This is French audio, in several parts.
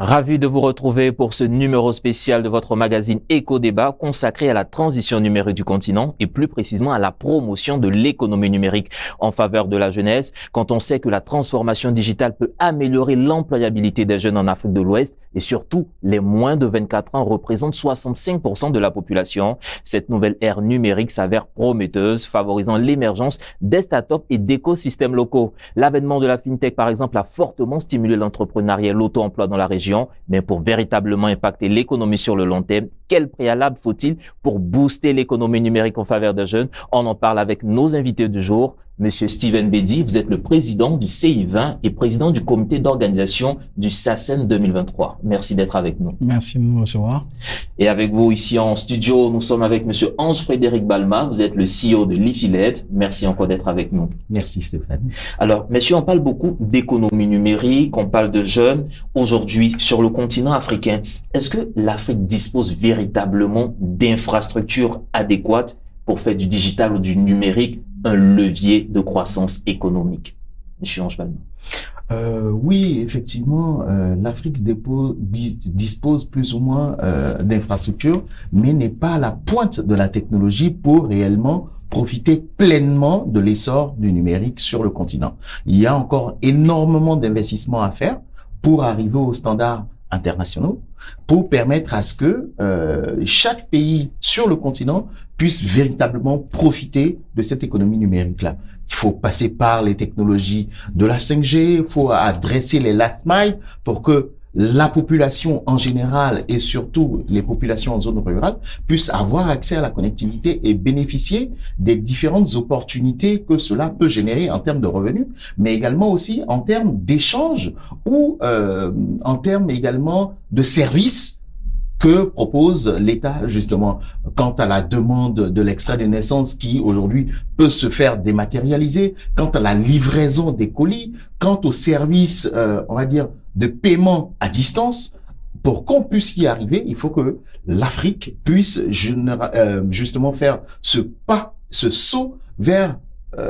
Ravi de vous retrouver pour ce numéro spécial de votre magazine Éco-Débat consacré à la transition numérique du continent et plus précisément à la promotion de l'économie numérique en faveur de la jeunesse. Quand on sait que la transformation digitale peut améliorer l'employabilité des jeunes en Afrique de l'Ouest et surtout les moins de 24 ans représentent 65% de la population, cette nouvelle ère numérique s'avère prometteuse, favorisant l'émergence des startups et d'écosystèmes locaux. L'avènement de la FinTech, par exemple, a fortement stimulé l'entrepreneuriat et l'auto-emploi dans la région. Mais pour véritablement impacter l'économie sur le long terme, quel préalable faut-il pour booster l'économie numérique en faveur des jeunes? On en parle avec nos invités du jour. Monsieur Steven Bedi, vous êtes le président du CI20 et président du comité d'organisation du SACEN 2023. Merci d'être avec nous. Merci de nous recevoir. Et avec vous ici en studio, nous sommes avec monsieur Ange-Frédéric Balma. Vous êtes le CEO de l'IFILED. Merci encore d'être avec nous. Merci Stéphane. Alors, messieurs, on parle beaucoup d'économie numérique, on parle de jeunes. Aujourd'hui, sur le continent africain, est-ce que l'Afrique dispose véritablement d'infrastructures adéquates pour faire du digital ou du numérique un levier de croissance économique? Monsieur Ange Balma. Oui, effectivement, l'Afrique dispose plus ou moins d'infrastructures, mais n'est pas à la pointe de la technologie pour réellement profiter pleinement de l'essor du numérique sur le continent. Il y a encore énormément d'investissements à faire pour arriver aux standards internationaux, pour permettre à ce que chaque pays sur le continent puisse véritablement profiter de cette économie numérique-là. Il faut passer par les technologies de la 5G, il faut adresser les last mile pour que la population en général et surtout les populations en zone rurale puissent avoir accès à la connectivité et bénéficier des différentes opportunités que cela peut générer en termes de revenus, mais également aussi en termes d'échanges ou en termes également de services que propose l'État, justement, quant à la demande de l'extrait de naissance qui, aujourd'hui, peut se faire dématérialiser, quant à la livraison des colis, quant aux services, on va dire, de paiement à distance. Pour qu'on puisse y arriver, il faut que l'Afrique puisse justement faire ce pas, ce saut vers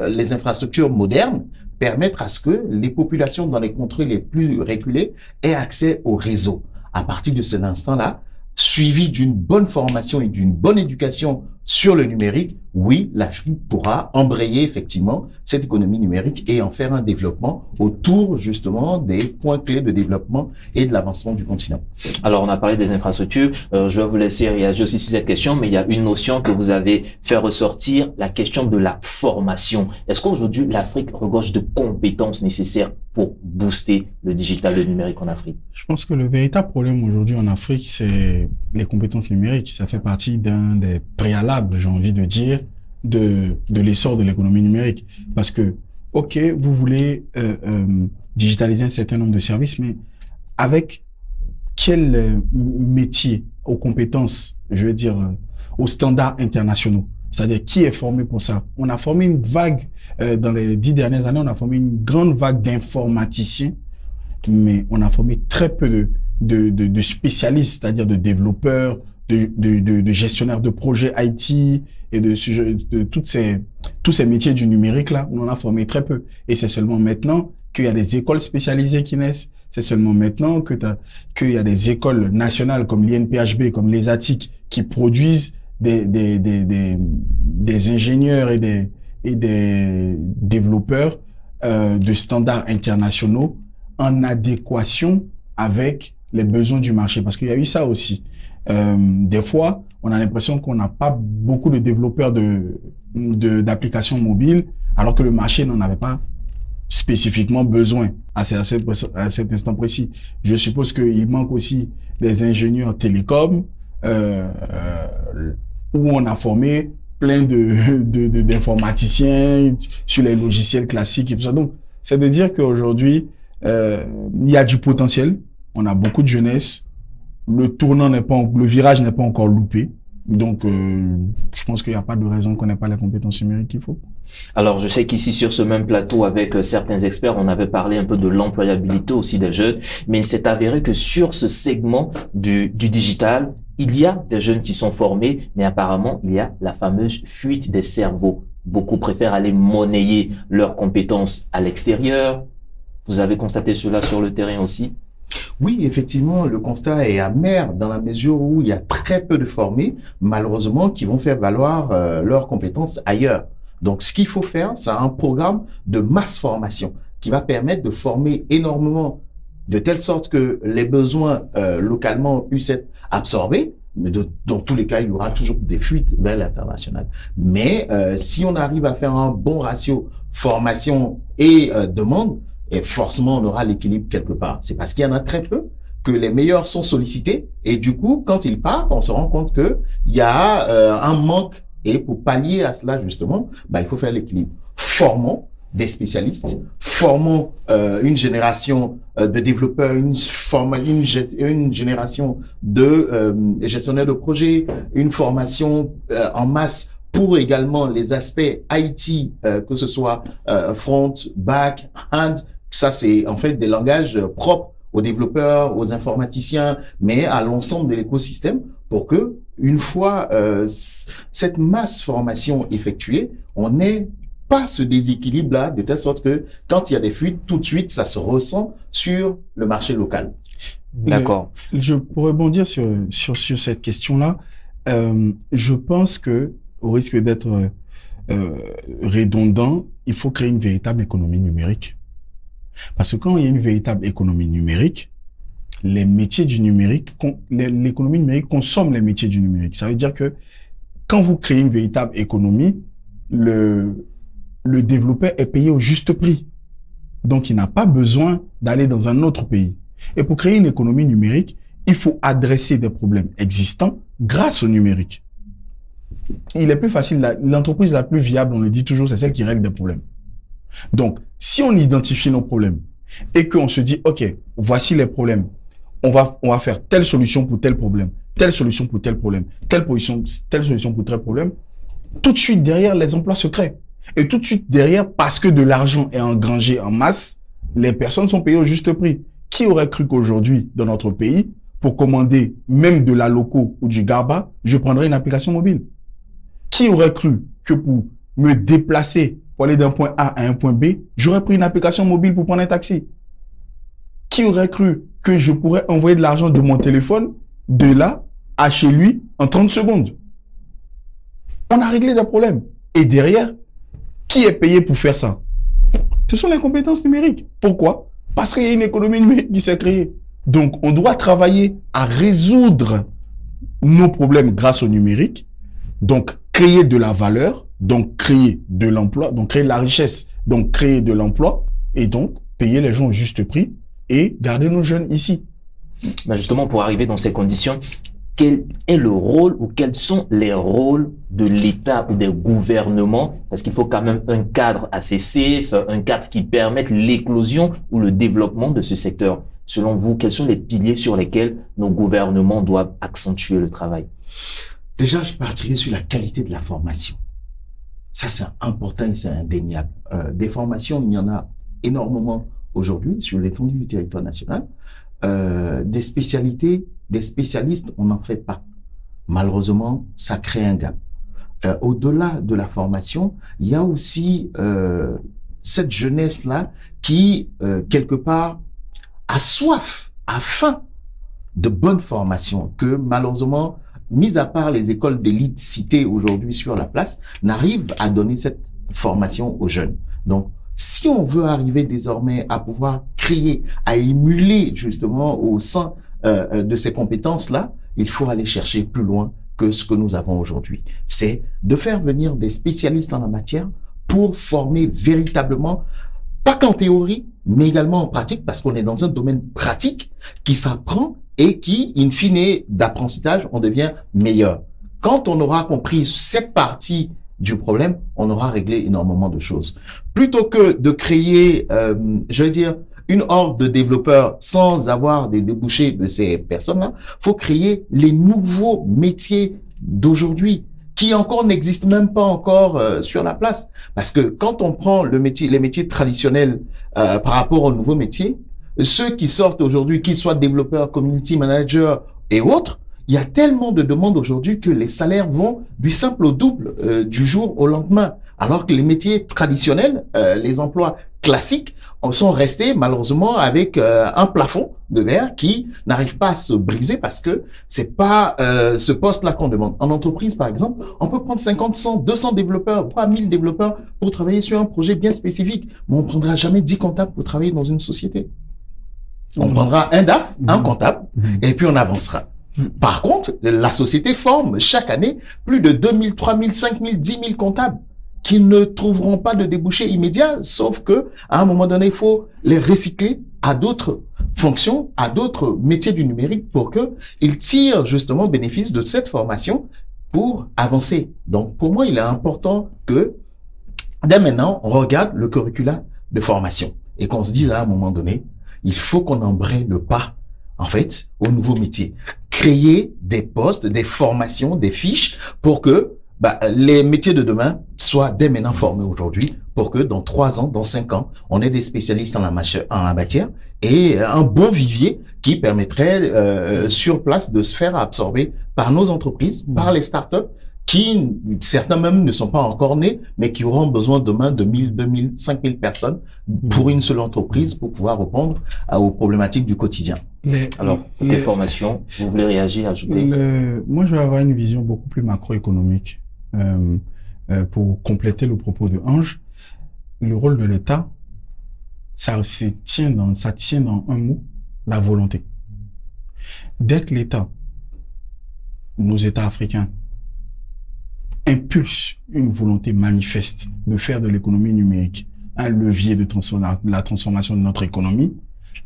les infrastructures modernes, permettre à ce que les populations dans les contrées les plus reculées aient accès au réseau. À partir de cet instant-là, suivi d'une bonne formation et d'une bonne éducation sur le numérique, oui, l'Afrique pourra embrayer effectivement cette économie numérique et en faire un développement autour justement des points clés de développement et de l'avancement du continent. Alors, on a parlé des infrastructures. Je vais vous laisser réagir aussi sur cette question, mais il y a une notion que vous avez fait ressortir, la question de la formation. Est-ce qu'aujourd'hui, l'Afrique regorge de compétences nécessaires pour booster le digital, le numérique en Afrique? Je pense que le véritable problème aujourd'hui en Afrique, c'est les compétences numériques. Ça fait partie d'un des préalables, j'ai envie de dire, de l'essor de l'économie numérique. Parce que, OK, vous voulez digitaliser un certain nombre de services, mais avec quel métier, aux compétences, je veux dire, aux standards internationaux? C'est-à-dire, qui est formé pour ça? On a formé une vague, dans les 10 dernières années, on a formé une grande vague d'informaticiens, mais on a formé très peu de spécialistes, c'est-à-dire de développeurs, de gestionnaires de projets IT et de tous ces métiers du numérique là, on en a formé très peu. Et c'est seulement maintenant qu'il y a des écoles spécialisées qui naissent. C'est seulement maintenant qu'il y a des écoles nationales comme l'INPHB, comme l'ESATIC, qui produisent des ingénieurs et des développeurs de standards internationaux en adéquation avec les besoins du marché. Parce qu'il y a eu ça aussi. Des fois, on a l'impression qu'on n'a pas beaucoup de développeurs d'applications mobiles, alors que le marché n'en avait pas spécifiquement besoin à cet instant précis. Je suppose qu'il manque aussi des ingénieurs télécoms, où on a formé plein d'informaticiens sur les logiciels classiques et tout ça. Donc, c'est de dire qu'aujourd'hui, il y a du potentiel. On a beaucoup de jeunesse. Le virage n'est pas encore loupé. Donc, je pense qu'il n'y a pas de raison qu'on n'ait pas les compétences numériques qu'il faut. Alors, je sais qu'ici, sur ce même plateau, avec certains experts, on avait parlé un peu de l'employabilité aussi des jeunes, mais il s'est avéré que sur ce segment du digital, il y a des jeunes qui sont formés, mais apparemment, il y a la fameuse fuite des cerveaux. Beaucoup préfèrent aller monnayer leurs compétences à l'extérieur. Vous avez constaté cela sur le terrain aussi? Oui, effectivement, le constat est amer dans la mesure où il y a très peu de formés, malheureusement, qui vont faire valoir leurs compétences ailleurs. Donc, ce qu'il faut faire, c'est un programme de masse formation qui va permettre de former énormément, de telle sorte que les besoins localement puissent être absorbés. Mais dans tous les cas, il y aura toujours des fuites vers l'international. Mais si on arrive à faire un bon ratio formation et demande, et forcément on aura l'équilibre quelque part. C'est parce qu'il y en a très peu que les meilleurs sont sollicités et du coup, quand ils partent, on se rend compte que il y a un manque. Et pour pallier à cela, justement, il faut faire l'équilibre. Formons des spécialistes, formons une génération de développeurs, une génération de gestionnaires de projets, une formation en masse pour également les aspects IT, que ce soit front, back, hand. Ça, c'est en fait des langages propres aux développeurs, aux informaticiens, mais à l'ensemble de l'écosystème pour que, une fois cette masse formation effectuée, on n'ait pas ce déséquilibre-là, de telle sorte que quand il y a des fuites, tout de suite, ça se ressent sur le marché local. D'accord. Pour rebondir sur cette question-là, je pense que, au risque d'être redondant, il faut créer une véritable économie numérique. Parce que quand il y a une véritable économie numérique, les métiers du numérique, l'économie numérique consomme les métiers du numérique. Ça veut dire que quand vous créez une véritable économie, le développeur est payé au juste prix. Donc, il n'a pas besoin d'aller dans un autre pays. Et pour créer une économie numérique, il faut adresser des problèmes existants grâce au numérique. Il est plus facile, l'entreprise la plus viable, on le dit toujours, c'est celle qui règle des problèmes. Donc, si on identifie nos problèmes et qu'on se dit, OK, voici les problèmes, on va faire telle solution pour tel problème, telle solution pour tel problème, telle solution pour tel problème, tout de suite derrière, les emplois se créent. Et tout de suite derrière, parce que de l'argent est engrangé en masse, les personnes sont payées au juste prix. Qui aurait cru qu'aujourd'hui, dans notre pays, pour commander même de la loco ou du garba, je prendrais une application mobile? Qui aurait cru que pour me déplacer, pour aller d'un point A à un point B, j'aurais pris une application mobile pour prendre un taxi? Qui aurait cru que je pourrais envoyer de l'argent de mon téléphone de là à chez lui en 30 secondes? On a réglé des problèmes. Et derrière, qui est payé pour faire ça? Ce sont les compétences numériques. Pourquoi? Parce qu'il y a une économie numérique qui s'est créée. Donc, on doit travailler à résoudre nos problèmes grâce au numérique. Donc, créer de la valeur, donc créer de l'emploi, donc créer de la richesse, donc créer de l'emploi, et donc payer les gens au juste prix et garder nos jeunes ici. Justement, pour arriver dans ces conditions, quel est le rôle ou quels sont les rôles de l'État ou des gouvernements? Parce qu'il faut quand même un cadre assez safe, un cadre qui permette l'éclosion ou le développement de ce secteur. Selon vous, quels sont les piliers sur lesquels nos gouvernements doivent accentuer le travail? Déjà, je partirai sur la qualité de la formation. Ça, c'est important et c'est indéniable. Des formations, il y en a énormément aujourd'hui sur l'étendue du territoire national. Des spécialités, des spécialistes, on n'en fait pas. Malheureusement, ça crée un gap. Au-delà de la formation, il y a aussi cette jeunesse-là qui, quelque part, a soif, a faim de bonne formation que malheureusement, mis à part les écoles d'élite citées aujourd'hui sur la place, n'arrivent à donner cette formation aux jeunes. Donc, si on veut arriver désormais à pouvoir créer, à émuler justement au sein de ces compétences-là, il faut aller chercher plus loin que ce que nous avons aujourd'hui. C'est de faire venir des spécialistes en la matière pour former véritablement, pas qu'en théorie, mais également en pratique, parce qu'on est dans un domaine pratique qui s'apprend et qui, in fine, d'apprentissage, on devient meilleur. Quand on aura compris cette partie du problème, on aura réglé énormément de choses. Plutôt que de créer, je veux dire, une horde de développeurs sans avoir des débouchés de ces personnes-là, faut créer les nouveaux métiers d'aujourd'hui qui encore n'existent même pas encore sur la place. Parce que quand on prend les métiers traditionnels par rapport aux nouveaux métiers, ceux qui sortent aujourd'hui, qu'ils soient développeurs, community managers et autres, il y a tellement de demandes aujourd'hui que les salaires vont du simple au double du jour au lendemain. Alors que les métiers traditionnels, les emplois classiques sont restés malheureusement avec un plafond de verre qui n'arrive pas à se briser parce que c'est pas ce poste-là qu'on demande. En entreprise, par exemple, on peut prendre 50, 100, 200 développeurs, 3000 développeurs pour travailler sur un projet bien spécifique, mais on prendra jamais 10 comptables pour travailler dans une société. On prendra un DAF, un comptable, et puis on avancera. Par contre, la société forme chaque année plus de 2000, 3000, 5000, 10 000 comptables qui ne trouveront pas de débouché immédiat, sauf que à un moment donné, il faut les recycler à d'autres fonctions, à d'autres métiers du numérique pour que ils tirent justement bénéfice de cette formation pour avancer. Donc, pour moi, il est important que dès maintenant, on regarde le curriculum de formation et qu'on se dise à un moment donné, il faut qu'on embraye le pas, en fait, au nouveau métier. Créer des postes, des formations, des fiches pour que les métiers de demain soient dès maintenant formés aujourd'hui pour que dans 3 ans, dans 5 ans, on ait des spécialistes en la matière et un bon vivier qui permettrait sur place de se faire absorber par nos entreprises, par les startups qui, certains même ne sont pas encore nés, mais qui auront besoin demain de 1000, 2000, 5000 personnes pour une seule entreprise pour pouvoir répondre aux problématiques du quotidien. Alors, tes formations, vous voulez réagir, ajouter? Moi, je vais avoir une vision beaucoup plus macroéconomique pour compléter le propos de Ange. Le rôle de l'État, ça tient dans un mot, la volonté. Dès que l'État, nos États africains, impulse une volonté manifeste de faire de l'économie numérique un levier de la transformation de notre économie,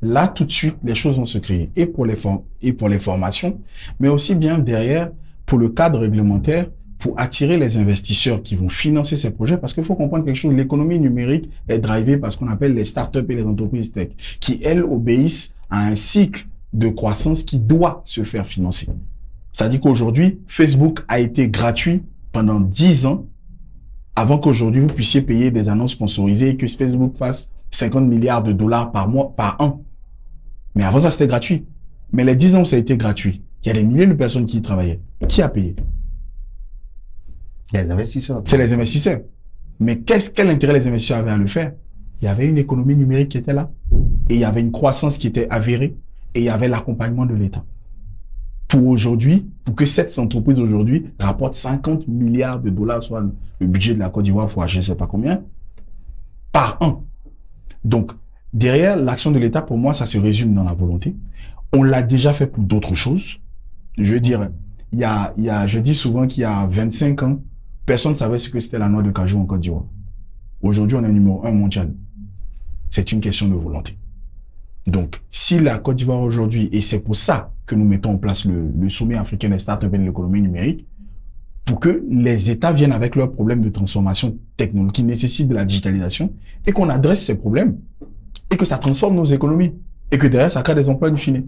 là, tout de suite, les choses vont se créer. Et pour les formations, mais aussi bien derrière, pour le cadre réglementaire, pour attirer les investisseurs qui vont financer ces projets, parce qu'il faut comprendre quelque chose, l'économie numérique est drivée par ce qu'on appelle les startups et les entreprises tech, qui, elles, obéissent à un cycle de croissance qui doit se faire financer. C'est-à-dire qu'aujourd'hui, Facebook a été gratuit pendant 10 ans, avant qu'aujourd'hui vous puissiez payer des annonces sponsorisées et que Facebook fasse 50 milliards de dollars par mois, par an. Mais avant ça, c'était gratuit. Mais les 10 ans où ça a été gratuit, il y a des milliers de personnes qui y travaillaient. Qui a payé? Les investisseurs. C'est les investisseurs. Mais quel intérêt les investisseurs avaient à le faire? Il y avait une économie numérique qui était là. Et il y avait une croissance qui était avérée. Et il y avait l'accompagnement de l'État. Pour que cette entreprise aujourd'hui rapporte 50 milliards de dollars, soit le budget de la Côte d'Ivoire fois je ne sais pas combien, par an. Donc, derrière l'action de l'État, pour moi, ça se résume dans la volonté. On l'a déjà fait pour d'autres choses. Je veux dire, je dis souvent qu'il y a 25 ans, personne ne savait ce que c'était la noix de cajou en Côte d'Ivoire. Aujourd'hui, on est numéro 1 mondial. C'est une question de volonté. Donc, si la Côte d'Ivoire aujourd'hui, et c'est pour ça que nous mettons en place le sommet africain des startups et de l'économie numérique, pour que les États viennent avec leurs problèmes de transformation technologique qui nécessitent de la digitalisation et qu'on adresse ces problèmes et que ça transforme nos économies et que derrière, ça crée des emplois in fine.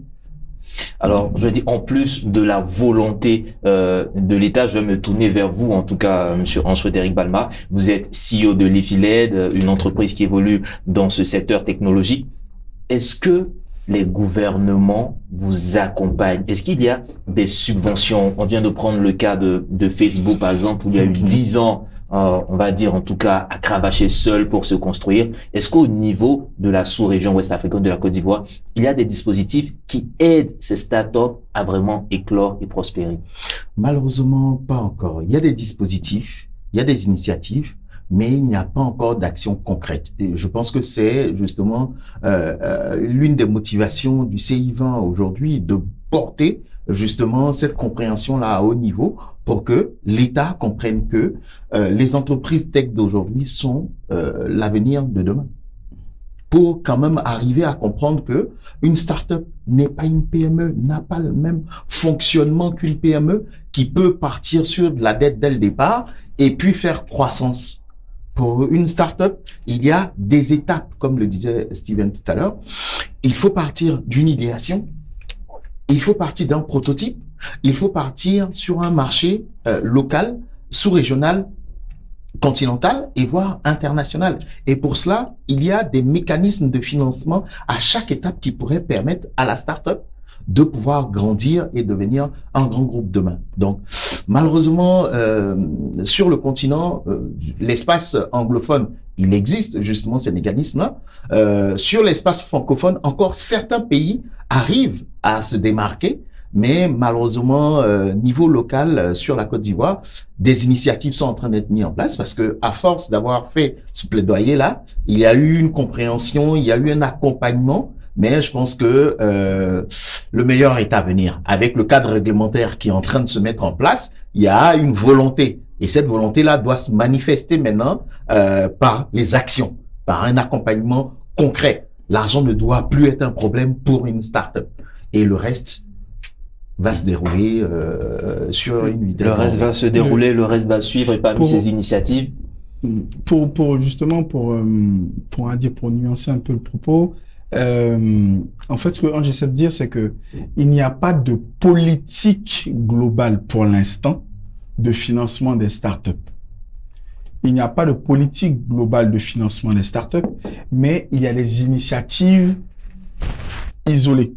Alors, je dis, en plus de la volonté de l'État, je vais me tourner vers vous, en tout cas, Monsieur Ange-Frédéric Balma. Vous êtes CEO de l'EFILED, une entreprise qui évolue dans ce secteur technologique. Est-ce que les gouvernements vous accompagnent? Est-ce qu'il y a des subventions? On vient de prendre le cas de Facebook, par exemple, où il y a eu 10 ans, on va dire en tout cas, à cravacher seul pour se construire. Est-ce qu'au niveau de la sous-région ouest-africaine de la Côte d'Ivoire, il y a des dispositifs qui aident ces startups à vraiment éclore et prospérer? Malheureusement, pas encore. Il y a des dispositifs, il y a des initiatives, mais il n'y a pas encore d'action concrète. Et je pense que c'est justement l'une des motivations du CI20 aujourd'hui de porter justement cette compréhension-là à haut niveau pour que l'État comprenne que les entreprises tech d'aujourd'hui sont l'avenir de demain. Pour quand même arriver à comprendre que une start-up n'est pas une PME, n'a pas le même fonctionnement qu'une PME qui peut partir sur de la dette dès le départ et puis faire croissance. Pour une start-up, il y a des étapes, comme le disait Steven tout à l'heure. Il faut partir d'une idéation, il faut partir d'un prototype, il faut partir sur un marché local, sous-régional, continental et voire international. Et pour cela, il y a des mécanismes de financement à chaque étape qui pourraient permettre à la start-up de pouvoir grandir et devenir un grand groupe demain. Donc, Malheureusement, sur le continent, l'espace anglophone, il existe justement ces mécanismes-là. Sur l'espace francophone, encore certains pays arrivent à se démarquer, mais malheureusement, niveau local, sur la Côte d'Ivoire, des initiatives sont en train d'être mises en place parce que, à force d'avoir fait ce plaidoyer-là, il y a eu une compréhension, il y a eu un accompagnement. Mais je pense que le meilleur est à venir. Avec le cadre réglementaire qui est en train de se mettre en place, il y a une volonté. Et cette volonté-là doit se manifester maintenant par les actions, par un accompagnement concret. L'argent ne doit plus être un problème pour une start-up. Et le reste va se dérouler sur une vitesse. Le reste va se dérouler, le reste va suivre et parmi ces initiatives. Pour nuancer un peu le propos, en fait, ce que j'essaie de dire, c'est que il n'y a pas de politique globale pour l'instant de financement des startups. Il n'y a pas de politique globale de financement des startups, mais il y a des initiatives isolées.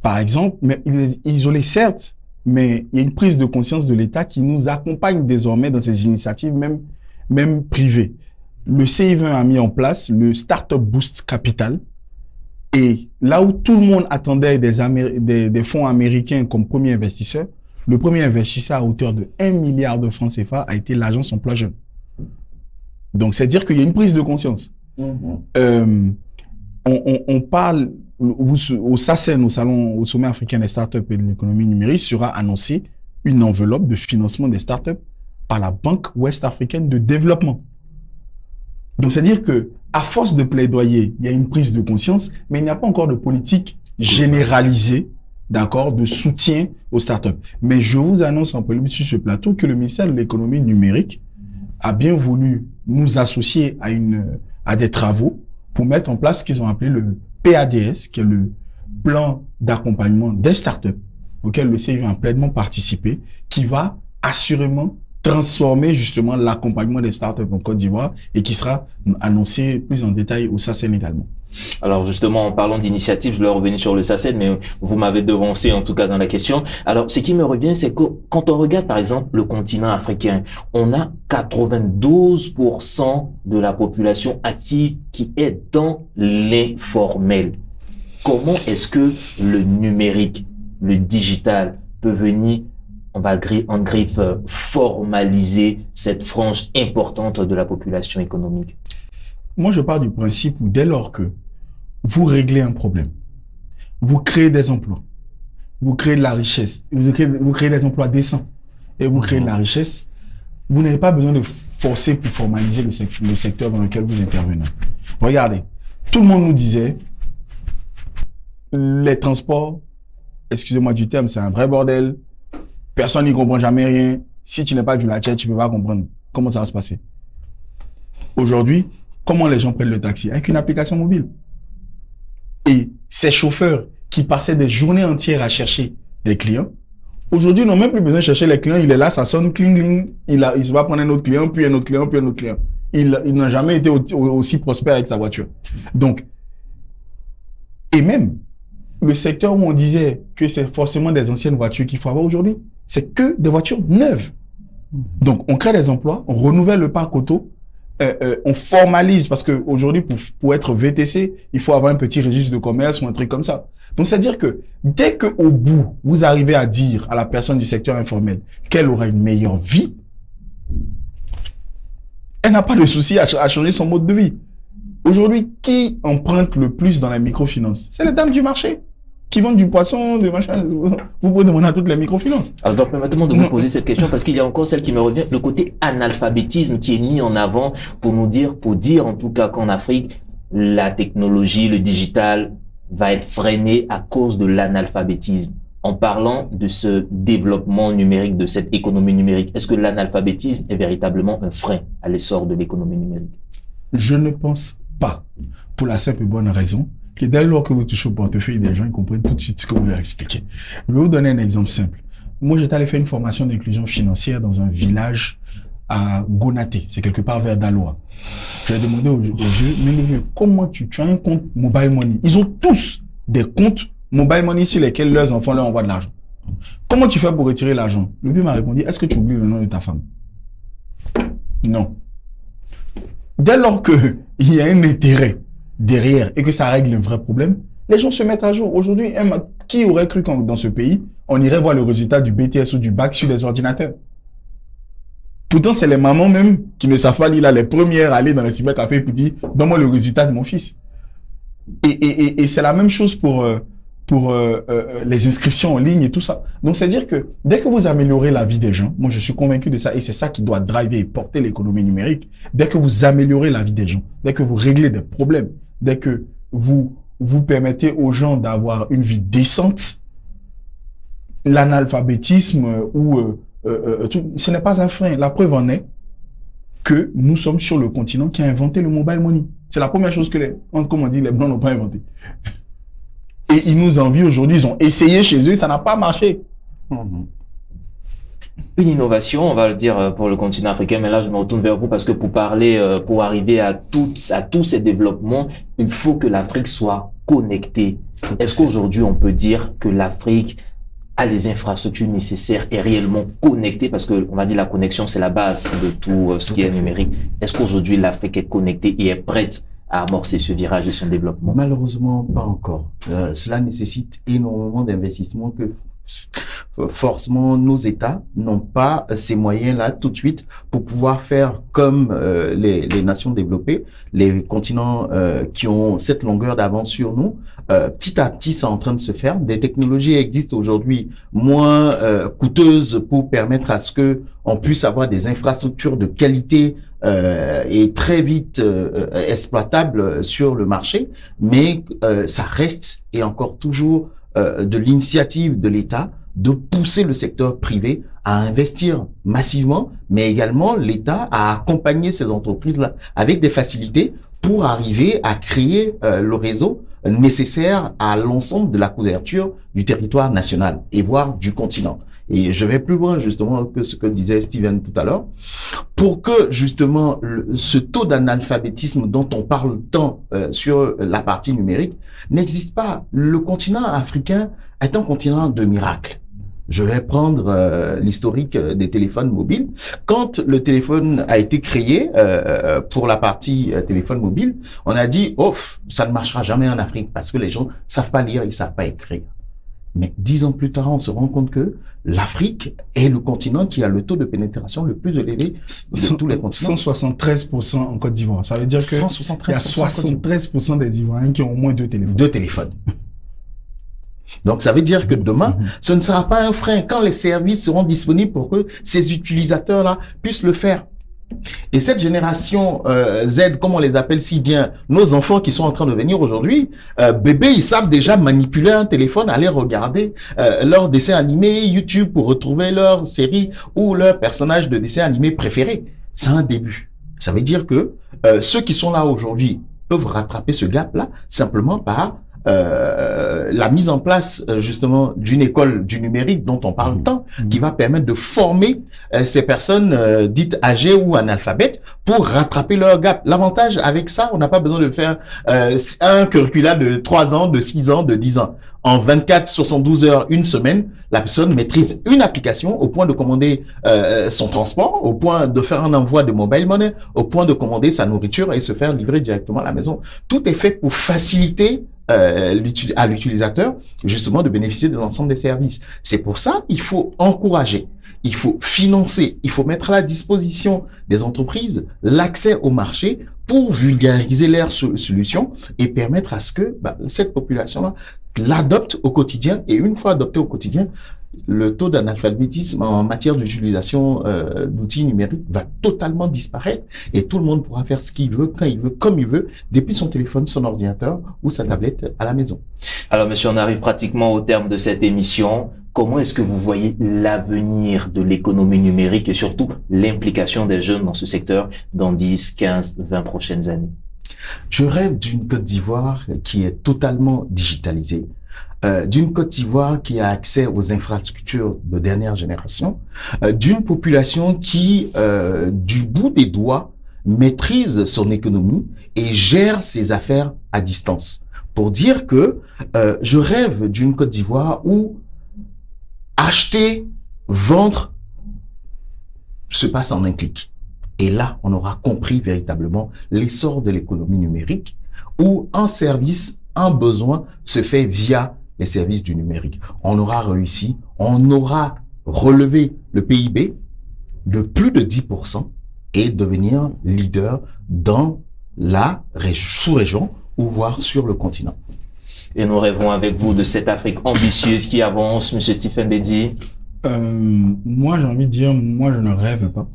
Par exemple, mais isolées certes, mais il y a une prise de conscience de l'État qui nous accompagne désormais dans ces initiatives, même privées. Le CI20 a mis en place le Startup Boost Capital. Et là où tout le monde attendait des fonds américains comme premier investisseur, le premier investisseur à hauteur de 1 milliard de francs CFA a été l'agence Emploi Jeune. Donc, c'est dire qu'il y a une prise de conscience. On parle au SACEN, au Sommet africain des startups et de l'économie numérique, sera annoncé une enveloppe de financement des startups par la Banque ouest-africaine de développement. Donc, c'est-à-dire que, à force de plaidoyer, il y a une prise de conscience, mais il n'y a pas encore de politique généralisée, d'accord, de soutien aux startups. Mais je vous annonce en prélude sur ce plateau que le ministère de l'économie numérique a bien voulu nous associer à des travaux pour mettre en place ce qu'ils ont appelé le PADS, qui est le plan d'accompagnement des startups, auquel le CIV a pleinement participé, qui va assurément transformer justement l'accompagnement des startups en Côte d'Ivoire et qui sera annoncé plus en détail au SACEN également. Alors justement, en parlant d'initiative, je vais revenir sur le SACEN, mais vous m'avez devancé en tout cas dans la question. Alors, ce qui me revient, c'est que quand on regarde par exemple le continent africain, on a 92% de la population active qui est dans l'informel. Comment est-ce que le numérique, le digital peut venir en griffe formaliser cette frange importante de la population économique? Moi, je pars du principe où dès lors que vous réglez un problème, vous créez des emplois, vous créez de la richesse, vous créez des emplois décents et vous créez de la richesse, vous n'avez pas besoin de forcer pour formaliser le secteur dans lequel vous intervenez. Regardez, tout le monde nous disait les transports, excusez-moi du terme, c'est un vrai bordel. Personne n'y comprend jamais rien. Si tu n'es pas du laitier, tu ne peux pas comprendre comment ça va se passer. Aujourd'hui, comment les gens prennent le taxi? Avec une application mobile. Et ces chauffeurs qui passaient des journées entières à chercher des clients, aujourd'hui, n'ont même plus besoin de chercher les clients. Il est là, ça sonne, cling, cling. Il se va prendre un autre client, puis un autre client, puis un autre client. Il n'a jamais été aussi prospère avec sa voiture. Donc, et même, le secteur où on disait que c'est forcément des anciennes voitures qu'il faut avoir aujourd'hui, c'est que des voitures neuves. Donc, on crée des emplois, on renouvelle le parc auto, on formalise, parce qu'aujourd'hui, pour être VTC, il faut avoir un petit registre de commerce ou un truc comme ça. Donc, c'est-à-dire que dès qu'au bout, vous arrivez à dire à la personne du secteur informel qu'elle aura une meilleure vie, elle n'a pas de souci à changer son mode de vie. Aujourd'hui, qui emprunte le plus dans la microfinance? C'est les dames du marché qui vendent du poisson, des machins. Vous pouvez demander à toutes les microfinances. Alors, donc, permettez-moi de vous poser cette question parce qu'il y a encore celle qui me revient, le côté analphabétisme qui est mis en avant pour dire en tout cas qu'en Afrique, la technologie, le digital va être freiné à cause de l'analphabétisme. En parlant de ce développement numérique, de cette économie numérique, est-ce que l'analphabétisme est véritablement un frein à l'essor de l'économie numérique? Je ne pense pas, pour la simple et bonne raison que dès lors que vous touchez au portefeuille des gens, ils comprennent tout de suite ce que vous leur expliquez. Je vais vous donner un exemple simple. Moi, j'étais allé faire une formation d'inclusion financière dans un village à Gonaté, c'est quelque part vers Daloa. J'ai demandé aux vieux, mais le vieux, comment tu as un compte Mobile Money? Ils ont tous des comptes Mobile Money sur lesquels leurs enfants leur envoient de l'argent. Comment tu fais pour retirer l'argent? Le vieux m'a répondu, est-ce que tu oublies le nom de ta femme? Non. Dès lors qu'il y a un intérêt derrière et que ça règle un vrai problème, les gens se mettent à jour. Aujourd'hui, qui aurait cru qu'en dans ce pays, on irait voir le résultat du BTS ou du bac sur les ordinateurs? Pourtant, c'est les mamans même qui ne savent pas lire là, les premières à aller dans les cybercafés et puis dire, donne-moi le résultat de mon fils. Et c'est la même chose pour les inscriptions en ligne et tout ça. Donc, c'est-à-dire que dès que vous améliorez la vie des gens, moi, je suis convaincu de ça, et c'est ça qui doit driver et porter l'économie numérique. Dès que vous améliorez la vie des gens, dès que vous réglez des problèmes, dès que vous permettez aux gens d'avoir une vie décente, l'analphabétisme ce n'est pas un frein. La preuve en est que nous sommes sur le continent qui a inventé le mobile money. C'est la première chose que comme on dit, les Blancs n'ont pas inventé. Et ils nous envient aujourd'hui. Ils ont essayé chez eux, ça n'a pas marché. Une innovation, on va le dire pour le continent africain, mais là je me retourne vers vous parce que pour parler, pour arriver à tous ces développements, il faut que l'Afrique soit connectée. Est-ce qu'aujourd'hui on peut dire que l'Afrique a les infrastructures nécessaires et réellement connectée, parce que on va dire la connexion c'est la base de tout ce qui est numérique. Est-ce qu'aujourd'hui l'Afrique est connectée et est prête à amorcer ce virage de son développement? Malheureusement, pas encore. Cela nécessite énormément d'investissements que forcément nos États n'ont pas ces moyens-là tout de suite pour pouvoir faire comme les nations développées, les continents qui ont cette longueur d'avance sur nous. Petit à petit, c'est en train de se faire. Des technologies existent aujourd'hui moins coûteuses pour permettre à ce que on puisse avoir des infrastructures de qualité et très vite exploitables sur le marché, mais ça reste et encore toujours de l'initiative de l'État de pousser le secteur privé à investir massivement, mais également l'État à accompagner ces entreprises-là avec des facilités pour arriver à créer le réseau nécessaire à l'ensemble de la couverture du territoire national et voire du continent. Et je vais plus loin justement que ce que disait Steven tout à l'heure. Pour que justement ce taux d'analphabétisme dont on parle tant sur la partie numérique n'existe pas. Le continent africain est un continent de miracles. Je vais prendre l'historique des téléphones mobiles. Quand le téléphone a été créé pour la partie téléphone mobile, on a dit « Oh, ça ne marchera jamais en Afrique parce que les gens savent pas lire, ils savent pas écrire ». Mais 10 ans plus tard, on se rend compte que l'Afrique est le continent qui a le taux de pénétration le plus élevé de tous les continents. 173% en Côte d'Ivoire. Ça veut dire que il y a 73% des Ivoiriens qui ont au moins 2 téléphones. 2 téléphones. Donc, ça veut dire que demain, ce ne sera pas un frein quand les services seront disponibles pour que ces utilisateurs-là puissent le faire. Et cette génération Z, comme on les appelle si bien, nos enfants qui sont en train de venir aujourd'hui, bébés, ils savent déjà manipuler un téléphone, aller regarder leurs dessins animés YouTube pour retrouver leurs séries ou leurs personnages de dessins animés préférés. C'est un début. Ça veut dire que ceux qui sont là aujourd'hui peuvent rattraper ce gap-là simplement par la mise en place justement d'une école du numérique dont on parle tant, qui va permettre de former ces personnes dites âgées ou analphabètes pour rattraper leur gap. L'avantage avec ça, on n'a pas besoin de faire un curricula de 3 ans, de 6 ans, de 10 ans. En 24, 72 heures, une semaine, la personne maîtrise une application au point de commander son transport, au point de faire un envoi de mobile money, au point de commander sa nourriture et se faire livrer directement à la maison. Tout est fait pour faciliter à l'utilisateur justement de bénéficier de l'ensemble des services. C'est pour ça qu'il faut encourager, il faut financer, il faut mettre à la disposition des entreprises l'accès au marché pour vulgariser leurs solutions et permettre à ce que cette population-là l'adopte au quotidien. Et une fois adopté au quotidien, le taux d'analphabétisme en matière d'utilisation d'outils numériques va totalement disparaître et tout le monde pourra faire ce qu'il veut, quand il veut, comme il veut, depuis son téléphone, son ordinateur ou sa tablette à la maison. Alors, monsieur, on arrive pratiquement au terme de cette émission. Comment est-ce que vous voyez l'avenir de l'économie numérique et surtout l'implication des jeunes dans ce secteur dans 10, 15, 20 prochaines années? Je rêve d'une Côte d'Ivoire qui est totalement digitalisée, d'une Côte d'Ivoire qui a accès aux infrastructures de dernière génération, d'une population qui, du bout des doigts, maîtrise son économie et gère ses affaires à distance. Pour dire que je rêve d'une Côte d'Ivoire où acheter, vendre se passe en un clic. Et là, on aura compris véritablement l'essor de l'économie numérique où un service, un besoin se fait via les services du numérique. On aura réussi, on aura relevé le PIB de plus de 10% et devenir leader dans la sous-région ou voire sur le continent. Et nous rêvons avec vous de cette Afrique ambitieuse qui avance, M. Stephen Bédi. Moi, j'ai envie de dire, moi, je ne rêve pas.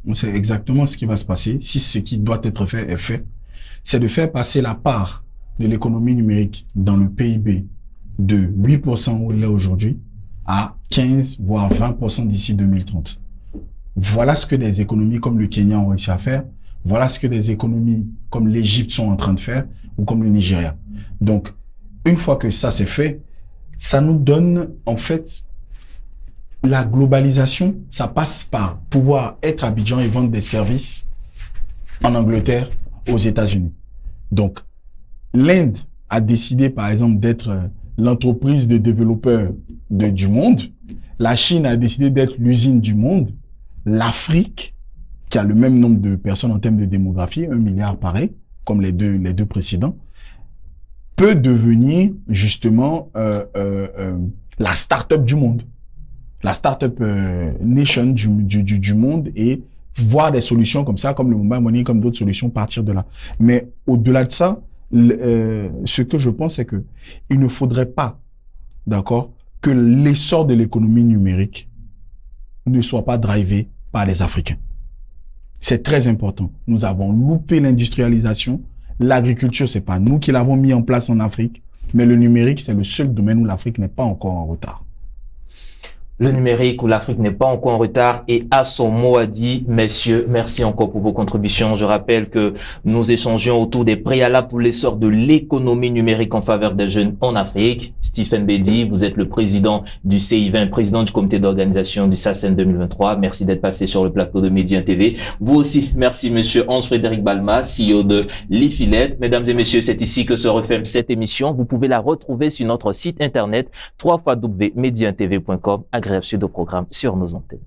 On sait exactement ce qui va se passer. Si ce qui doit être fait est fait, c'est de faire passer la part de l'économie numérique dans le PIB de 8% où il est aujourd'hui à 15 voire 20% d'ici 2030. Voilà ce que des économies comme le Kenya ont réussi à faire. Voilà ce que des économies comme l'Égypte sont en train de faire ou comme le Nigeria. Donc, une fois que ça c'est fait, ça nous donne en fait la globalisation. Ça passe par pouvoir être à Abidjan et vendre des services en Angleterre, aux États-Unis. Donc, l'Inde a décidé par exemple d'être l'entreprise de développeurs du monde. La Chine a décidé d'être l'usine du monde. L'Afrique, qui a le même nombre de personnes en termes de démographie, 1 milliard pareil, comme les deux précédents, peut devenir justement la start-up du monde, la start-up nation du monde et voir des solutions comme ça, comme le mobile money, comme d'autres solutions, partir de là. Mais au-delà de ça, ce que je pense, c'est que il ne faudrait pas, d'accord, que l'essor de l'économie numérique ne soit pas drivé par les Africains. C'est très important. Nous avons loupé l'industrialisation. L'agriculture, c'est pas nous qui l'avons mis en place en Afrique, mais le numérique, c'est le seul domaine où l'Afrique n'est pas encore en retard. Le numérique où l'Afrique n'est pas encore en retard et a son mot à dire. Messieurs, merci encore pour vos contributions. Je rappelle que nous échangeons autour des préalables pour l'essor de l'économie numérique en faveur des jeunes en Afrique. Stephen Bédi, vous êtes le président du CI20, président du comité d'organisation du SACEM 2023. Merci d'être passé sur le plateau de Médien TV. Vous aussi, merci monsieur Hans-Frédéric Balma, CEO de l'IFILET. Mesdames et messieurs, c'est ici que se referme cette émission. Vous pouvez la retrouver sur notre site internet www.medientv.com. Agréable suite au programme sur nos antennes.